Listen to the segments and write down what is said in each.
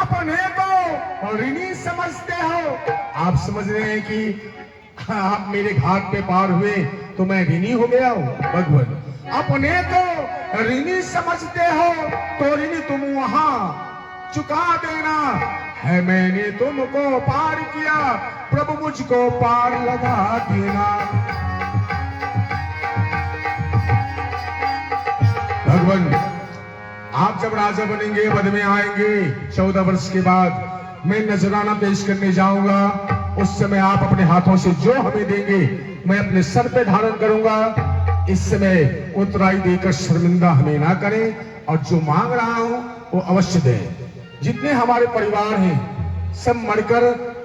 अपने को ऋणी समझते हो। आप समझ रहे हैं कि आप मेरे घाट पे पार हुए तो मैं ऋणी हो गया हूँ। भगवान अपने को ऋणी समझते हो तो ऋणी तुम वहां चुका देना है। मैंने तुमको पार किया, प्रभु मुझको पार लगा देना। भगवान आप जब राजा बनेंगे, वध में आएंगे 14 वर्ष के बाद, मैं नजराना पेश करने जाऊंगा। उस समय आप अपने हाथों से जो हमें देंगे मैं अपने सर पे धारण करूंगा। इस समय उतराई देकर शर्मिंदा हमें ना करें और जो मांग रहा हूं वो अवश्य दें। जितने हमारे परिवार हैं सब मरकर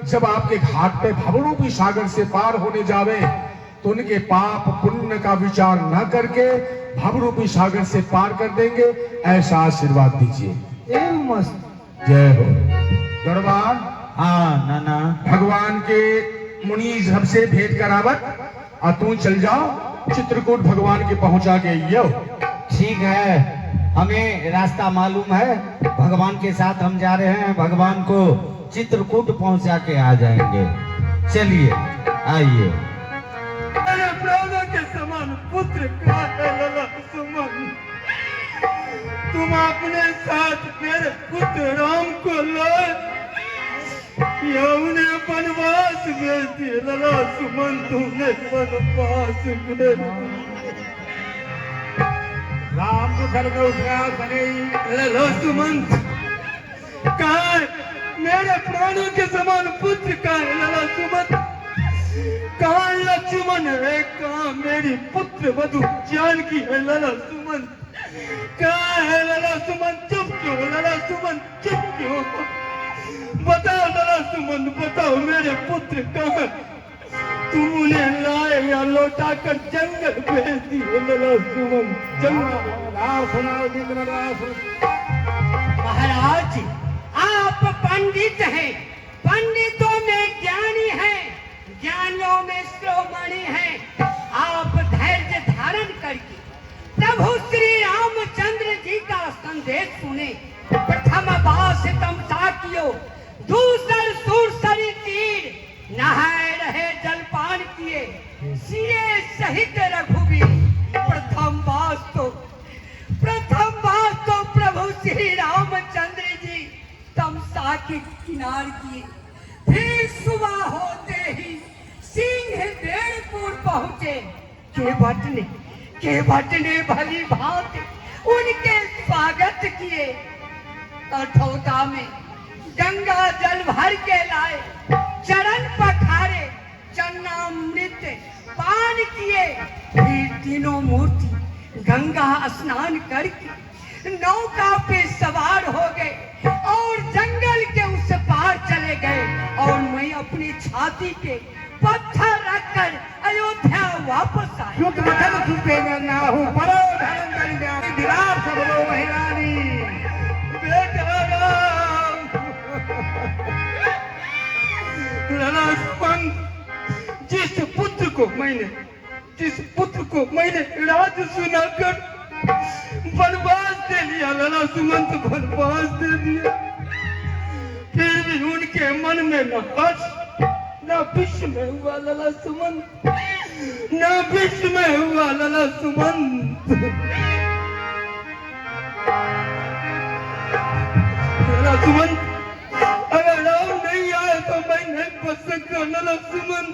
जब आपके घाट पे भवरूपी सागर से पार होने जावे तो उनके पाप पुण्य का विचार न करके भवरूपी सागर से पार कर देंगे, ऐसा आशीर्वाद दीजिए। मस्त। जय हो। दरबार हाँ नाना। भगवान के मुनि सबसे भेंट करावत और तू चल जाओ चित्रकूट भगवान के पहुंचा के यो। ठीक है, हमें रास्ता मालूम है, भगवान के साथ हम जा रहे हैं, भगवान को चित्रकूट पहुंचा के आ जाएंगे। चलिए आइए। मेरे प्राणों के समान पुत्र का है लला सुमन, तुम अपने साथ मेरे पुत्र राम को लाए या उन्हें वनवास भेज दिए। लला सुमन तुमने वनवास भेज दिए। राम को घर में उठा बने लला सुमन कहा है? मेरे प्राणों के समान पुत्र का है लला सुमन। कहाँ लक्ष्मण है, कहाँ मेरी पुत्र वधु जानकी है लला सुमन। कहाँ है लला सुमन? चुप क्यों लला सुमन, चुप क्यों? बताओ लला सुमन, बताओ मेरे पुत्र कहाँ? तुम उन्हें लाए या लौटा कर जंगल भेज दिए लला सुमन? जंगल महाराज आप पंडित हैं, पंडितों में ज्ञानी हैं, ज्ञानियों में श्रोमणी हैं। आप धैर्य धारण करके प्रभु श्री रामचंद्र जी का संदेश सुने। प्रथम बास तम साकियो, दूसर सुरसरी तीर, नहाए रहे जलपान किए, सिए सहित रघुवीर। प्रथम बास तो प्रभु श्री रामचंद्र जी तमसा के किनार किए। फिर सुबह होते ही सिंह बेड़पुर पहुंचे। केवट ने भली भांति उनके स्वागत किए। कठौता में गंगा जल भर के लाए, चरण पखारे, चन्नामृत पान किए। फिर तीनों मूर्ति गंगा स्नान करके नौका पे सवार हो गए और जंगल के उस पार चले गए। और मैं अपनी छाती पे पत्थर रखकर अयोध्या वापस आया। युद्ध मथन सुपे ना हो परो धर्म कल्याण दिलार सब लो महिलानी। बेटा राम, लला सुमन, जिस पुत्र को मैंने राज सुनाकर वनवास दे लिया, लला सुमन तो वनवास दे दिया, फिर भी उनके मन में न हर्ष न विस्मय हुआ लला सुमन, न विस्मय हुआ लला सुमन। लला सुमन, अगर राम नहीं आए तो मैं नहीं बच सकता लला सुमन।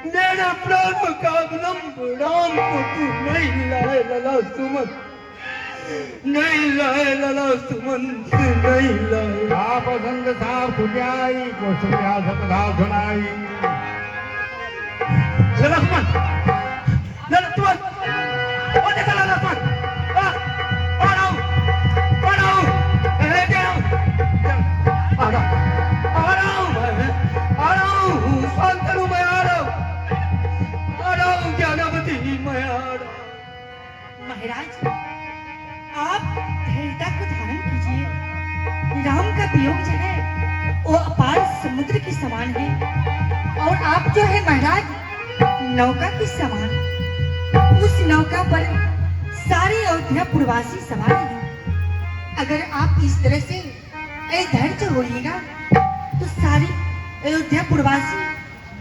मेरे प्राणों का अवलंब राम को तू नहीं लाए लला सुमन, नहीं लाए लला सुमन, नहीं लाए। आप संग साफ सुनाई को सुना सपना सुनाई। लला सुमन, लला सुमन, ओ देखा लला सुमन, आ रहा हूँ, शांतनु मैं आ रहा हूँ, ज्ञानावती मैं आ रहा हूँ। महाराज आप धैर्यता को धारण कीजिए। राम का वियोग जो है वो अपार समुद्र के समान है और आप जो है महाराज नौका के समान। उस नौका पर सारे अयोध्या पुरवासी सवार हैं। अगर आप इस तरह से इधर से होइएगा तो सारी अयोध्या पूर्वासी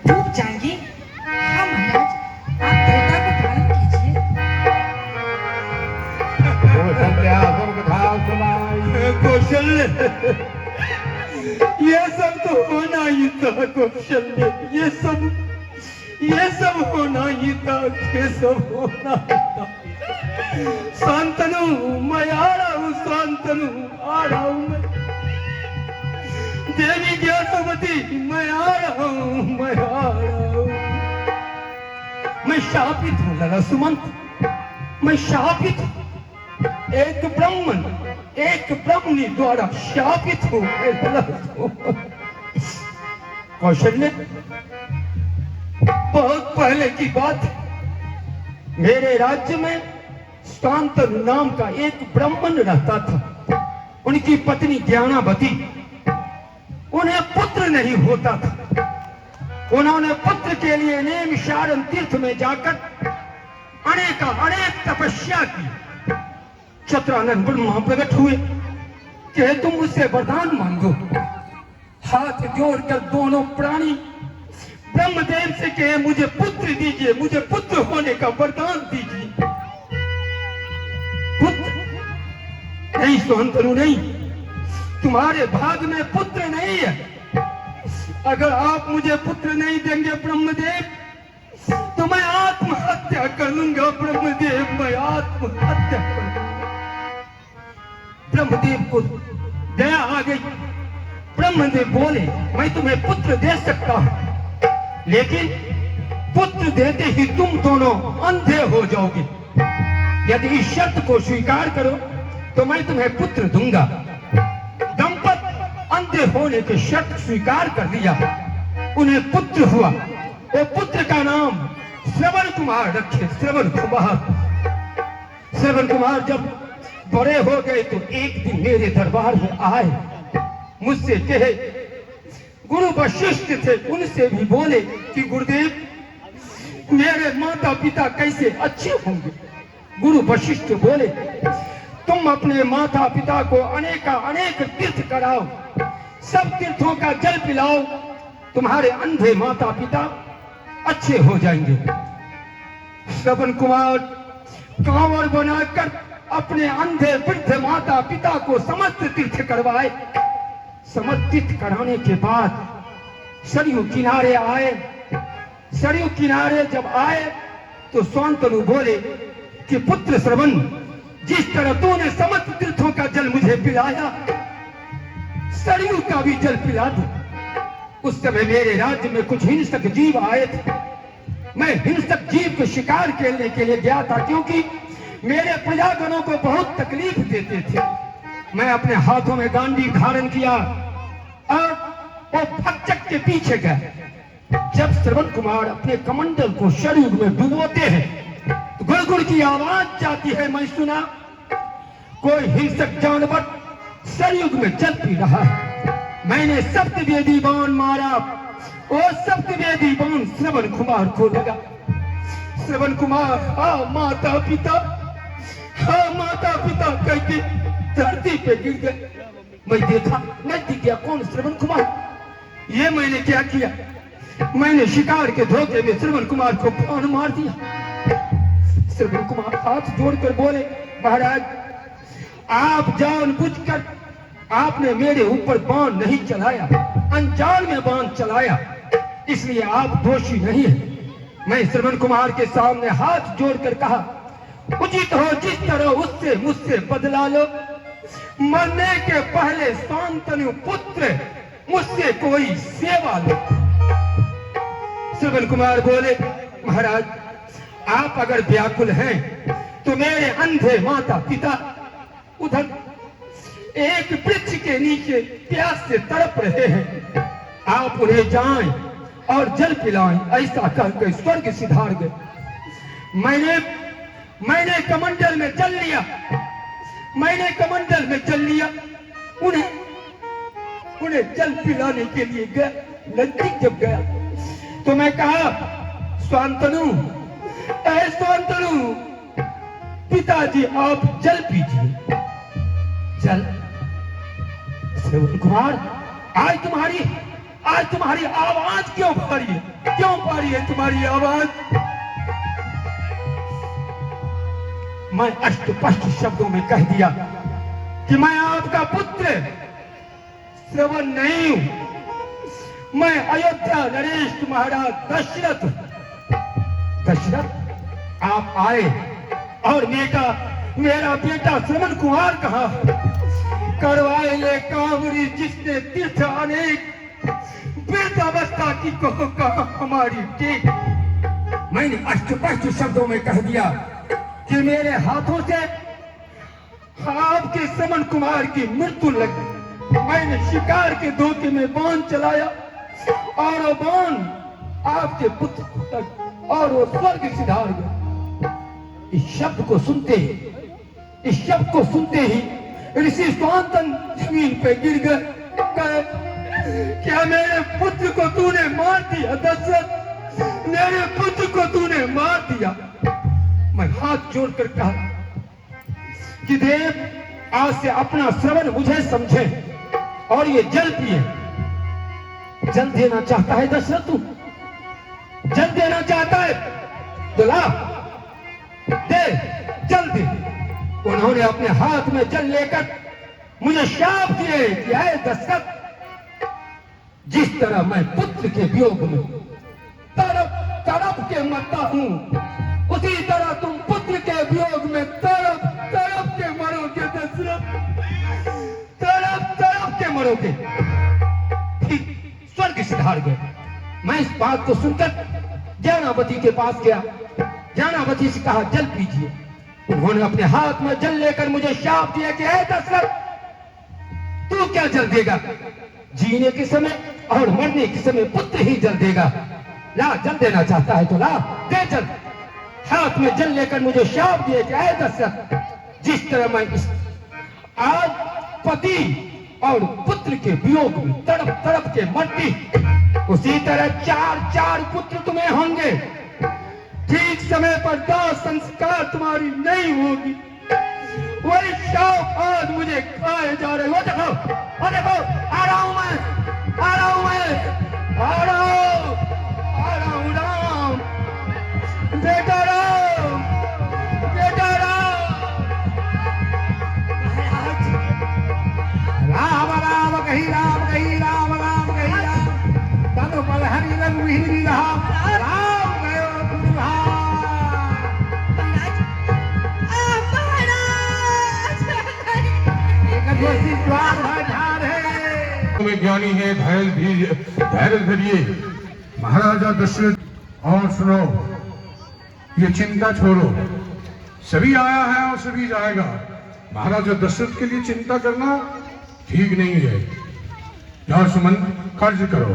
डूब जाएंगे। हाँ महाराज, आप त्रेता को धारण कीजिए। कौशल्या स्वर्गधा सुनाई। कौशल्य, ये सब तो होना ही था कौशल्य, ये सब होना ही था, ये सब होना ही था। शांतनु मैं आ रहा हूँ, शांतनु आ रहा हूँ मैं। देवी ज्ञानवती मैं आ रहा हूँ, मैं आ रहा हूँ। मैं शापित हूँ लला सुमंत, मैं शापित हूँ। एक ब्राह्मणी द्वारा शापित हूँ। कौशल्य, बहुत पहले की बात, मेरे राज्य में शांतनु नाम का एक ब्राह्मण रहता था। उनकी पत्नी ज्ञानावती, उन्हें पुत्र नहीं होता था। उन्होंने पुत्र के लिए नैमिषारण्य तीर्थ में जाकर अनेक तपस्या की। चतुरानंद ब्रह्मा प्रकट हुए कि तुम मुझसे वरदान मांगो। हाथ जोड़कर दोनों प्राणी ब्रह्मदेव से कहे मुझे पुत्र दीजिए, मुझे पुत्र होने का वरदान दीजिए। पुत्र नहीं शांतनु, नहीं, तुम्हारे भाग में पुत्र नहीं है। अगर आप मुझे पुत्र नहीं देंगे ब्रह्मदेव, तो मैं आत्महत्या कर लूंगा। ब्रह्मदेव, मैं आत्महत्या कर लूंगा। ब्रह्मदेव को दया आ गई। ब्रह्मदेव बोले मैं तुम्हें पुत्र दे सकता हूं, लेकिन पुत्र देते ही तुम दोनों अंधे हो जाओगे। यदि इस शर्त को स्वीकार करो तो मैं तुम्हें पुत्र दूंगा। दंपत अंधे होने के शर्त स्वीकार कर लिया। उन्हें पुत्र हुआ। वो पुत्र का नाम श्रवण कुमार रखे। श्रवण कुमार जब बड़े हो गए तो एक दिन मेरे दरबार में आए, मुझसे कहे, गुरु वशिष्ठ थे, उनसे भी बोले कि गुरुदेव मेरे माता पिता कैसे अच्छे होंगे। गुरु वशिष्ठ बोले तुम अपने माता पिता को अनेक तीर्थ कराओ, सब तीर्थों का जल पिलाओ, तुम्हारे अंधे माता पिता अच्छे हो जाएंगे। श्रवण कुमार कांवर बनाकर अपने अंधे वृद्ध माता पिता को समस्त तीर्थ करवाए। समस्त तीर्थ कराने के बाद सरयू किनारे आए। सरयू किनारे जब आए तो शांतनु बोले कि पुत्र श्रवण, जिस तरह तूने समस्त तीर्थों का जल मुझे पिलाया, सरयू का भी जल पिला दो। उस समय मेरे राज्य में कुछ हिंसक जीव आए थे। मैं हिंसक जीव को शिकार खेलने के लिए गया था, क्योंकि मेरे प्रजागणों को बहुत तकलीफ देते थे। मैं अपने हाथों में गांडी धारण किया और वो भक्षक के पीछे गए। जब श्रवण कुमार अपने कमंडल को शरीर में डुबोते हैं तो गुड़गुड़ की आवाज जाती है। मैं सुना कोई हिंसक जानवर सरयुग में जल पी रहा है। मैंने सप्तवेदी बाण मारा और सप्तवेदी बाण श्रवण कुमार को लगा। श्रवण कुमार हाँ माता पिता कहते धरती पे गिर गए। मैं देखा, नजदीक गया, कौन श्रवण कुमार। ये मैंने क्या किया, मैंने शिकार के धोखे में श्रवण कुमार को बाण मार दिया। श्रवण कुमार हाथ जोड़कर बोले महाराज, आप जानबूझकर आपने मेरे ऊपर बाण नहीं चलाया, अनजान में बाण चलाया, इसलिए आप दोषी नहीं है। मैं श्रवण कुमार के सामने हाथ जोड़कर कहा, उचित हो जिस तरह उससे मुझसे बदला लो। मरने के पहले शांतनु पुत्र मुझसे कोई सेवा लो। श्रवण कुमार बोले महाराज, आप अगर व्याकुल हैं तो मेरे अंधे माता पिता उधर एक वृक्ष के नीचे प्यास से तड़प रहे हैं, आप उन्हें जाएं और जल पिलाएं। ऐसा कहकर स्वर्ग सिधार गए। मैंने कमंडल में जल लिया, उन्हें जल पिलाने के लिए गया। नजदीक जब गया तो मैं कहा, शांतनु, पिताजी आप जल पीजिए। जल श्रवण कुमार, आज तुम्हारी आवाज क्यों भारी है? क्यों भारी है तुम्हारी आवाज? मैं स्पष्ट शब्दों में कह दिया कि मैं आपका पुत्र श्रवण नहीं हूं। मैं अयोध्या नरेश महाराज दशरथ। आप आए और मेरा बेटा श्रवण कुमार कहा? करवाए ले कांवरी जिसने तीर्थ अनेक, वृद्धावस्था की कहा हमारी टेक। मैंने स्पष्ट शब्दों में कह दिया कि मेरे हाथों से आपके श्रवण कुमार की मृत्यु लगी। मैंने शिकार के धोखे में बाण चलाया और वो बाण आपके पुत्र तक और वो स्वर्ग सिधार गया। इस शब्द को सुनते ही ऋषि स्वांतन जमीन पे गिर गए। क्या मेरे पुत्र को तूने मार दिया दशरथ? मेरे पुत्र को तूने मार दिया। मैं हाथ जोड़कर कहा कि देव आज से अपना श्रवण मुझे समझे और ये जल पिए। जल देना चाहता है दशरथ? तू जल देना चाहता है तो ला दे, जल दे। उन्होंने अपने हाथ में जल लेकर मुझे शाप दिए कि ऐ दशरथ, जिस तरह मैं पुत्र के वियोग में तड़प के मरता हूं, उसी तरह तुम पुत्र के वियोग में तड़प के मरोगे दशरथ, तड़प के मरोगे। ठीक स्वर्ग सिधार गए। मैं इस बात को सुनकर ज्ञानावती के पास गया। ज्ञानावती से कहा जल पीजिए। उन्होंने अपने हाथ में जल लेकर मुझे शाप दिया कि ऐ दशरथ, तू क्या जल देगा? जीने के समय और मरने के समय पुत्र ही जल देगा। ला, जल देना चाहता है तो ला दे जल। हाथ में जल लेकर मुझे शाप दिए कि ऐ दशरथ, जिस तरह मैं इस आज पति और पुत्र के वियोग में तड़प के मरती, उसी तरह चार पुत्र तुम्हें होंगे। ठीक समय पर दाह संस्कार तुम्हारी नहीं होगी। वही शाप आज मुझे खाए जा रहे। वो देखो आ रहा हूं राम, बेटा राम। राम कही राम तनु पल हरि रंग विहीरी राम गयो में ज्ञानी है, धैर्य धरिए महाराजा दशरथ। और सुनो, ये चिंता छोड़ो, सभी आया है और सभी जाएगा। महाराजा दशरथ के लिए चिंता करना ठीक नहीं है। जाओ सुमन, कर्ज करो।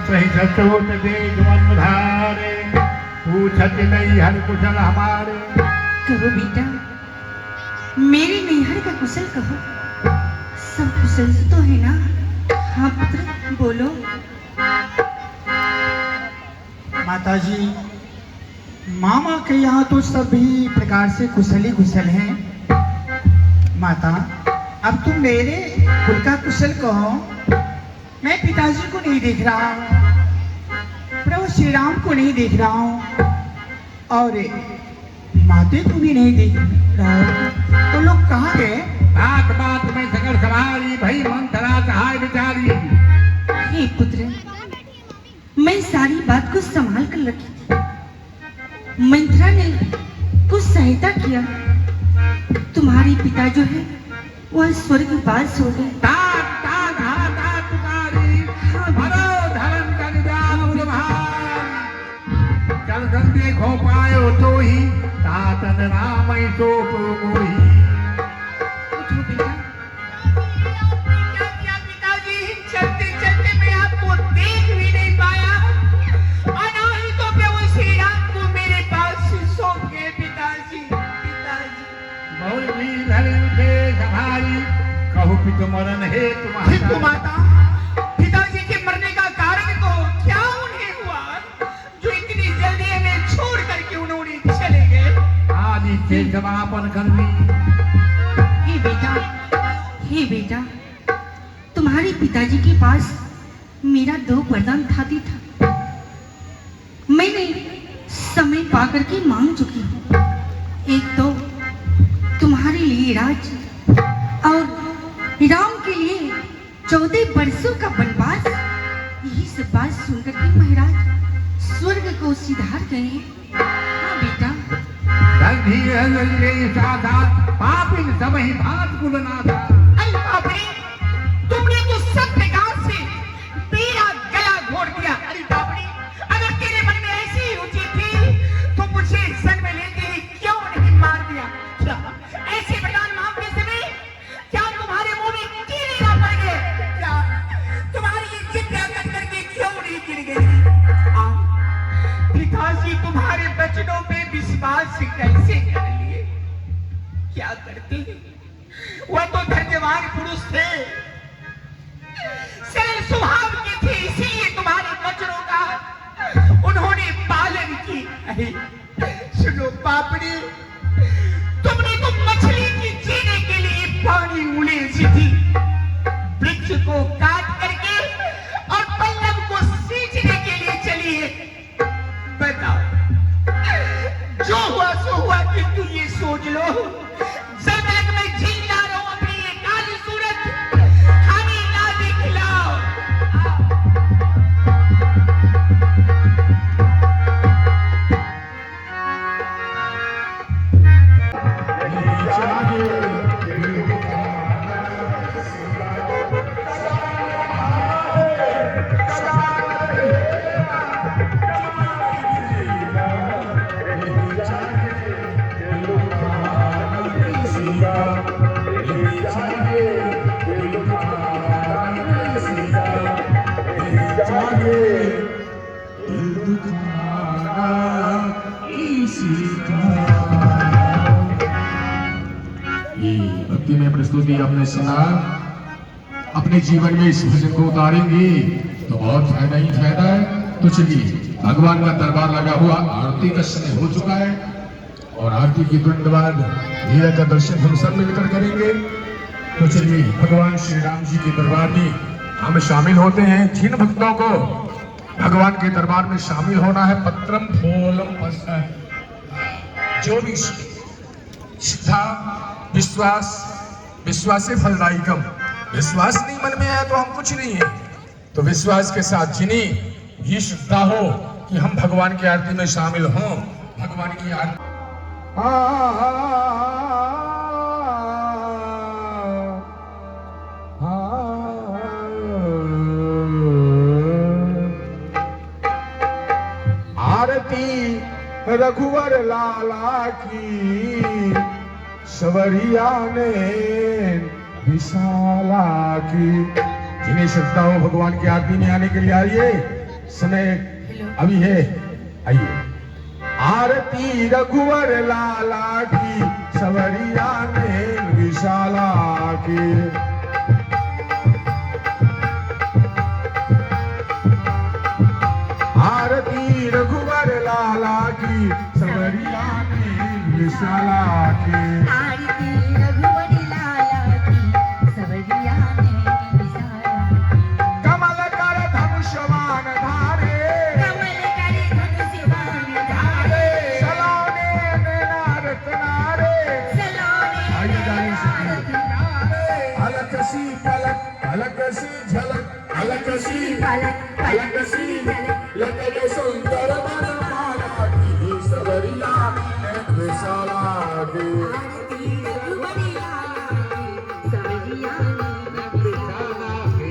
सही सचोट देख मन धारे, पूछत नहीं हर कुशल हमारे। कहो बेटा, मेरे नैहर का कुशल कहो। सब कुशल तो है ना? हाँ पुत्र, बोलो। माताजी, मामा के यहाँ तो सभी प्रकार से कुशल ही कुशल हैं। माता, अब तुम मेरे कुल का कुशल कहो। मैं पिताजी को नहीं देख रहा हूँ, प्रभु श्री राम को नहीं देख रहा हूँ, और माते को भी नहीं देख रहा हूँ। तो लोग कहाँ गए? बात में सगर सवारी भई मंथरा सहाय बिचारी। हे पुत्र, मैं सारी बात को संभाल कर रखी थी। मंथरा ने कुछ सहायता किया। तुम्हारे पिता जो है वह स्वर्गवास हो गए। देखो पायो तो ही तातन राम तो मोही। पिताजी, चलते मैं आपको देख भी नहीं पाया, और ना ही तो प्रभु श्री राम को मेरे पास सौंप गए पिताजी। भी धरे उठे सभारी कहु पित मरण हे हिंदू तुम्हारा माता, पिताजी के मरने का कारण तो क्या उन्हें हुआ जो इतनी जल्दी हमें छोड़ करके उन्होंने चले गए? आदि से समापन करनी। हे बेटा, तुम्हारे पिताजी के पास मेरा 2 वरदान था। मैंने समय पाकर के मांग चुकी हूँ। एक तो तुम्हारे लिए राज और राम के लिए 14 वर्षों का वनवास। यही सब बात सुनकर के महाराज स्वर्ग को सिधार गए हैं। हाँ बेटा, पापिन सब ही भात कुलना था। अरे बाप रे, तुमने तो सब प्रकार से मेरा गला घोट दिया। अरे बाप रे, अगर तेरे मन में ऐसी रुचि थी तो मुझे जन्म लेते ही क्यों नहीं मार दिया? क्या ऐसे वरदान मांगने समय क्या तुम्हारे मुंह में कीड़े ना पड़ गए? क्या तुम्हारी ये जिद्द करके क्यों नहीं गिर गई? पिताजी तुम्हारे बचनों पे विश्वास कैसे कर लिए? क्या करते? वह तो धैर्यवान पुरुष थे, सरल स्वभाव के थे, इसीलिए तुम्हारे बचनों का उन्होंने पालन किया। अरे सुनो पापड़ी, तुमने तो मछली की जीने के लिए पानी उड़ेसी थी। वृक्ष को काट करके और पल्लव को सींचने के लिए चली है। बताओ, जो हुआ सो हुआ, किंतु ये सोच लो, जब तक मैं जिंदा रहूं अपनी ये काली सूरत हमें ना दिखलाओ। भक्ति में प्रस्तुति आपने सुना, अपने जीवन में इस भजन को उतारेंगे तो बहुत फायदा ही फायदा है। तो चलिए, भगवान का दरबार लगा हुआ, आरती का समय हो चुका है और आरती के तुरंत बाद लीला का दर्शन हम सब मिलकर करेंगे। तो चलिए, भगवान श्री राम जी के दरबार में हम शामिल होते हैं। जिन भक्तों को भगवान के दरबार में शामिल होना है, पत्रम फूलम जो भी श्रद्धा विश्वास से फलदायिकम। विश्वास नहीं मन में है तो हम कुछ नहीं है। तो विश्वास के साथ जिन्हें ये श्रद्धा हो कि हम भगवान की आरती में शामिल हों, भगवान की आरती आरती रघुवर लाला की, सवरिया ने विशाला की। जिन्हें श्रद्धा हो भगवान की आरती में आने के लिए आइए, समय अभी है, आइए। आरती रघुवर लाला की, सवरिया ने विशाला की। आरती रघुवर लाला की, सवरिया ने विशाला की। आरती रघुवर लाला की, सवरिया ने विशाला की। कमल कर धनुष्यमान धारे, कमल करे धनुष्यबाण धारे। सलोने नैना रत्नारे, सलोने आइए गाने से नारे। अलक सी पलक, अलक सी झलक, अलक सी पलक पलक सी झलक, लटक सुंदर वनमाला की, सवरिया ने विशाला की। आरती रघुवर लाला की, सवरिया ने विशाला की।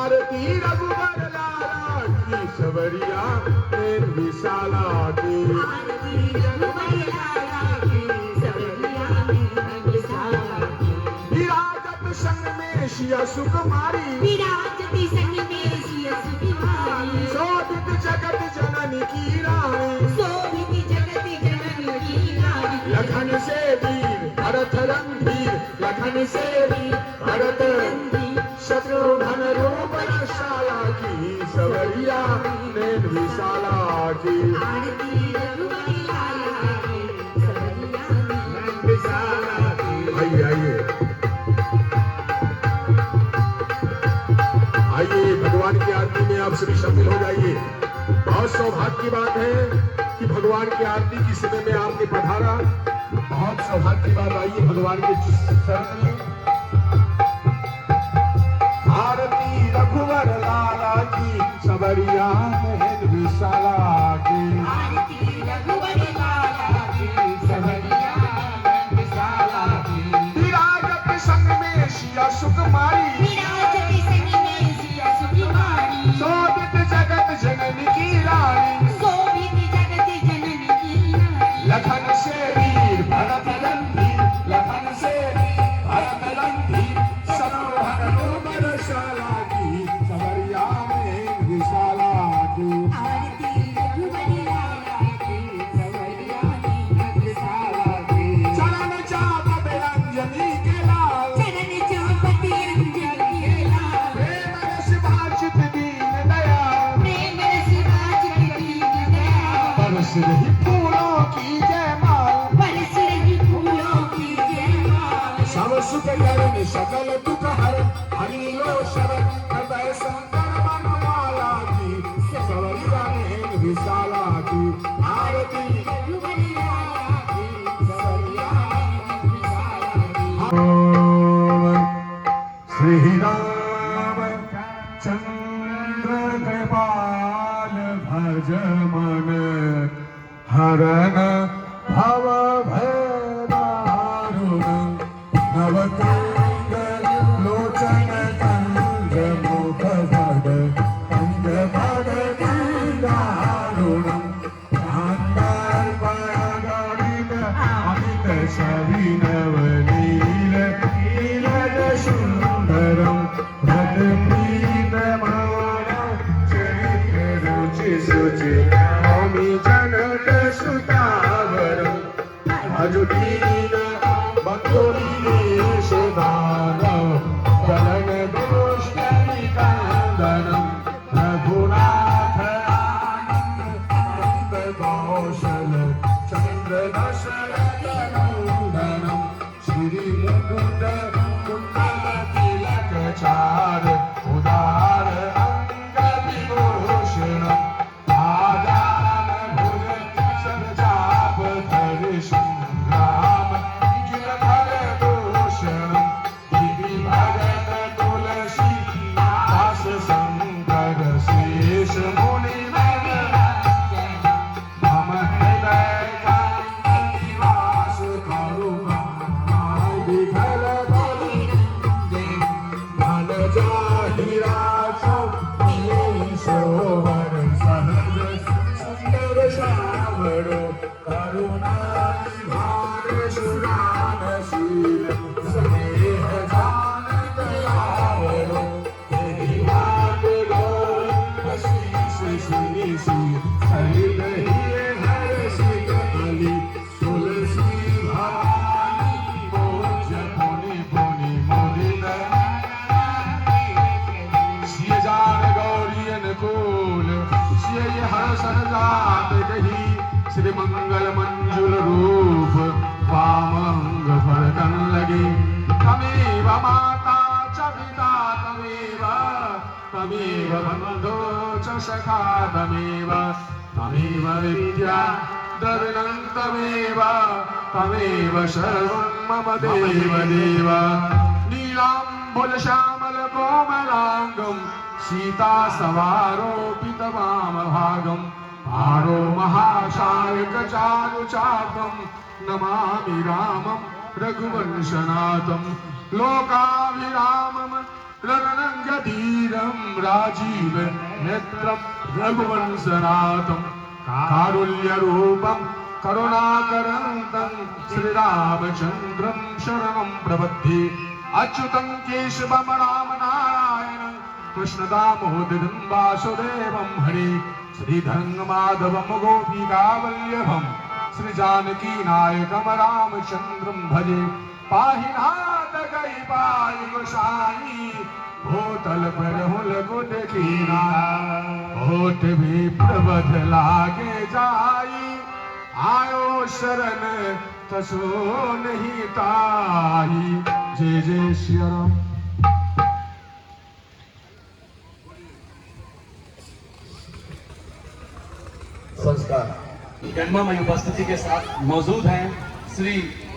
आरती रघुवर लाला की, सवरिया ने विशाला की। आरती रघुवर लाला की, सवरिया ने विशाला की। विराजत संग में शिया सुकुमारी, विराजती संग में सिय सुकुमारी। शोभित जगत जननी की रानी, शोभित जगत जननी की नारी। लखन से वीर भरत रंग लखन से भी भरत नंदी शत्रुघ्न रूप शाला की सवरिया नैन विशाला की आरती रघुपति लाला की सवरिया नैन विशाला की। आइए आइए भगवान की आरती में आप सभी शामिल हो जाइए। बहुत सौभाग्य की बात है कि भगवान की आरती की समय में आपने पधारा। बहुत सौभाग्य की बात। आइए भगवान के शरण में आरती रघुवर लाला की सवरिया नैन विशाला की आरती रघुपति लाला की सवरिया नैन विशाला की विराजत संग में सिया सुकुमारी विराजते संग में सिया सुकुमारी शोभित जगत जननी की रानी शोभित जगत जननी की नारी लखन से वीर भरत नंदी लखन से वीर भरत नंदी सरोहर रूप शाला की सवरिया नैन विशाला की आरती रघुपति लाला की सवरिया नैन विशाला की चरण चाप बिरंजनी के लाल चरण चापति अंजलि के लाल प्रेम रस भाषित दीन दयाल प्रेम रस वाचित दीन दयाल बरस रही फूलों की जयमाल बरस रही फूलों की जयमाल सब सुख करण सकल दुख हर हरिलो शरण हृदय शंकर मनमाला की सवरिया नैन विशाला की आरती रघुपति लाला की सवरिया नैन विशाला की ओम श्री राम चंद्र कृपाल भज मन हरन भव भय दारुण नवकंग लोचन कंग मुख भग कंग भग दारुण अंगार परागणित अमित छवि नवनील नीलज सुंदरम भद प्रीतमानम चरित्र रुचि सुचि नौमि जनक सुतावरम भजुदीन बंधु दीनेश दानव गलन दुष्ट निकंदनम रघुनाथ आनंद कौशल चंद्र दशरथ नंदनम श्री मुकुंद कुंडल तिलक चार उदार अंग विभूषणम आदान भुज सरजाप धरि संग्राम जिन भर दूषणम गिरि भगत तुलसी दास शंकर शेष मुनि मम हृदय निवास करुणा विफल धन जाहिरा सोवर सहज सुंदर श्यामरो करुणा निधान सुरानशील स्नेह जान दयावरो तेरी बात लोई आशीष श्री सहित ही हर्षित अली तुलसी भवानी पूज्य मुनि मुनि मुदित सिय जान गौरी अनुकूल सिय हर्षण जात कही श्री मंगल मंजुल रूप वामंग फलकन लगे तमेव माता च पिता तमेव बंधो च सखा तमेव विद्या द्रविणं तमेव सर्वं मम देव देव नीलाम्बुल श्यामल कोमलांगं सीता सवारोपितवामभागं भारो महाशायक चारुचापं नमामि रामं रघुवंशनाथं लोकाभिरामं रणरङ्गधीरं राजीव नेत्रं रघुवंशनाथं कारुण्यरूपं करुणाकरन्तं श्रीरामचन्द्रं शरणं प्रपद्ये अच्युतं केशवं रामनारायणं कृष्णदामोदरं वासुदेवं हरे श्रीधर्ममाधवं गोपिकावल्लभं श्रीजानकीनायकं रामचन्द्रं भजे पाहि नाथ होत गई बाई गोसाई होतल पर हुल गुड कीना होत भी प्रबध लागे जाई आयो शरण तसो नहीं ताई जय जय श्री राम। संस्कार गणमामयी उपस्थिति के साथ मौजूद हैं श्री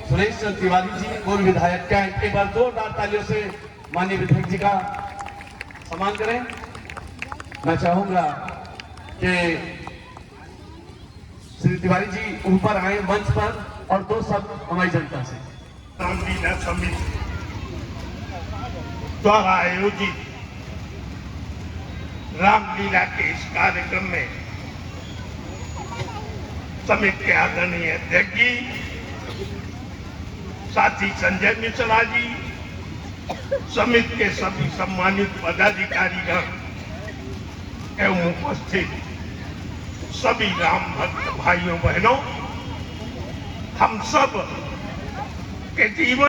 सुरेश चंद्र तिवारी जी, पूर्व विधायक कैंट। एक बार जोरदार तालियों से माननीय विधायक जी का सम्मान करें। मैं चाहूंगा कि श्री तिवारी जी ऊपर आए मंच पर और दो शब्द हमारी जनता से। रामलीला समिति द्वारा आयोजित रामलीला के इस कार्यक्रम में समिति के आदरणीय अध्यक्ष जी, साथी संजय मिश्रा जी, समिति के सभी सम्मानित पदाधिकारीगण एवं उपस्थित सभी राम भक्त भाइयों बहनों, हम सब के जीवन